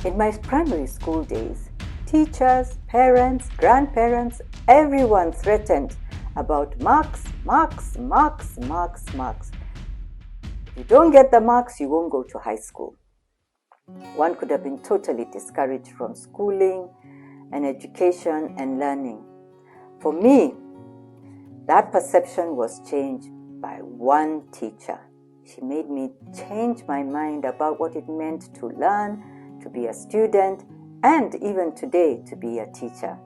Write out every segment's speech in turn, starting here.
In my primary school days, teachers, parents, grandparents, everyone threatened about marks. If you don't get the marks, you won't go to high school. One could have been totally discouraged from schooling and education and learning. For me, that perception was changed by one teacher. She made me change my mind about what it meant to learn, to be a student, and even today to be a teacher.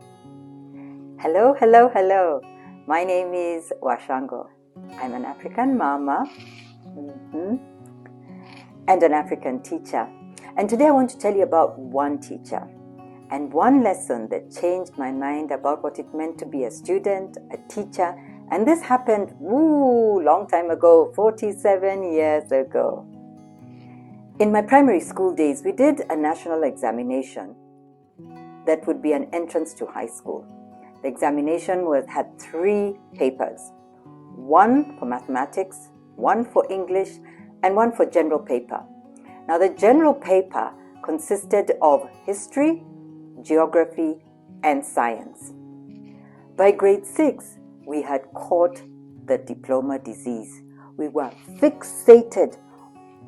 Hello. My name is Washango. I'm an African mama and an African teacher. And today I want to tell you about one teacher and one lesson that changed my mind about what it meant to be a student, a teacher. And this happened, long time ago, 47 years ago. In my primary school days, we did a national examination that would be an entrance to high school. The examination had 3 papers, one for mathematics, one for English, and one for general paper. Now, the general paper consisted of history, geography, and science. By grade 6, we had caught the diploma disease. We were fixated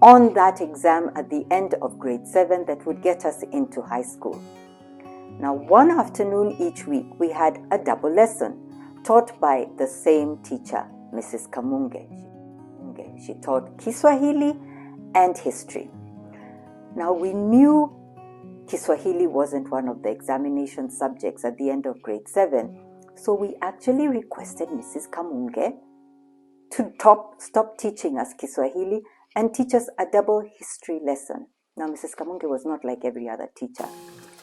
on that exam at the end of grade 7 that would get us into high school. Now, one afternoon each week, we had a double lesson taught by the same teacher, Mrs. Kamunge. She taught Kiswahili and history. Now, we knew Kiswahili wasn't one of the examination subjects at the end of grade 7, so we actually requested Mrs. Kamunge to stop teaching us Kiswahili and teach us a double history lesson. Now, Mrs. Kamunge was not like every other teacher.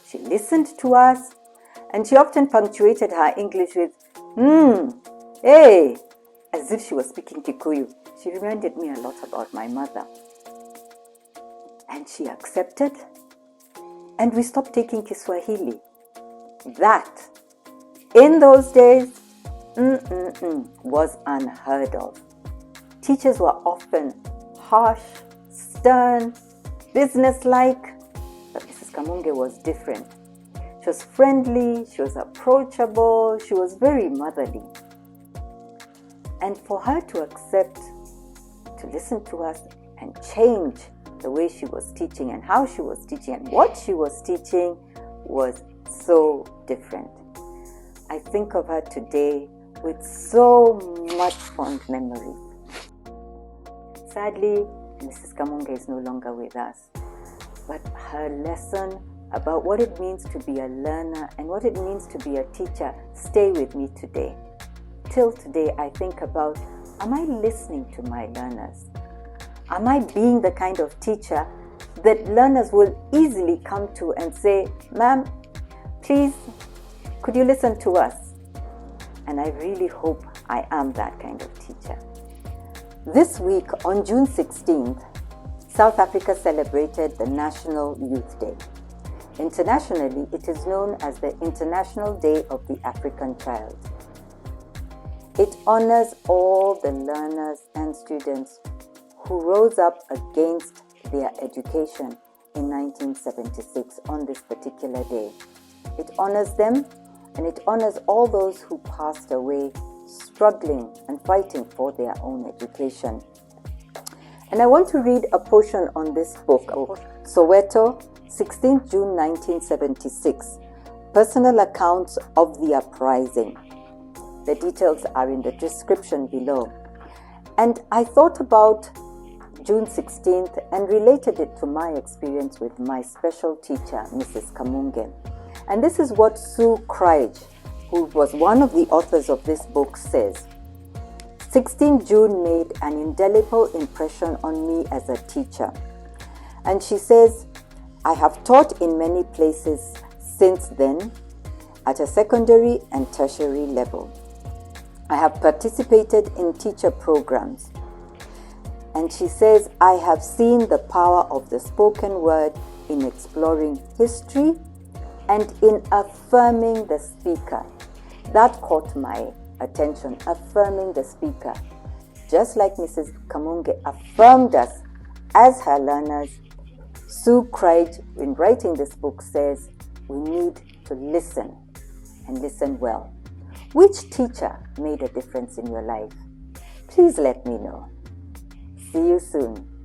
She listened to us, and she often punctuated her English with, hey, as if she was speaking Kikuyu. She reminded me a lot about my mother. And she accepted, and we stopped taking Kiswahili. That, in those days, was unheard of. Teachers were often harsh, stern, businesslike, but Mrs. Kamunge was different. She was friendly, she was approachable, she was very motherly. And for her to accept, to listen to us and change the way she was teaching and how she was teaching and what she was teaching was so different. I think of her today with so much fond memories. Sadly, Mrs. Kamunge is no longer with us, but her lesson about what it means to be a learner and what it means to be a teacher stay with me today. Till today, I think about, am I listening to my learners? Am I being the kind of teacher that learners will easily come to and say, ma'am, please, could you listen to us? And I really hope I am that kind of teacher. This week, on June 16th, South Africa celebrated the National Youth Day. Internationally, it is known as the International Day of the African Child. It honors all the learners and students who rose up against their education in 1976 on this particular day. It honors them, and it honors all those who passed away struggling and fighting for their own education. And I want to read a portion on this book, Soweto, 16th June 1976, Personal Accounts of the Uprising. The details are in the description below. And I thought about June 16th and related it to my experience with my special teacher, Mrs. Kamunge. And this is what Sue Craig, who was one of the authors of this book, says. 16 June made an indelible impression on me as a teacher. And she says, I have taught in many places since then at a secondary and tertiary level. I have participated in teacher programs. And she says, I have seen the power of the spoken word in exploring history and in affirming the speaker. That caught my attention, affirming the speaker. Just like Mrs. Kamunge affirmed us as her learners, Sue Craig, in writing this book, says we need to listen and listen well. Which teacher made a difference in your life? Please let me know. See you soon.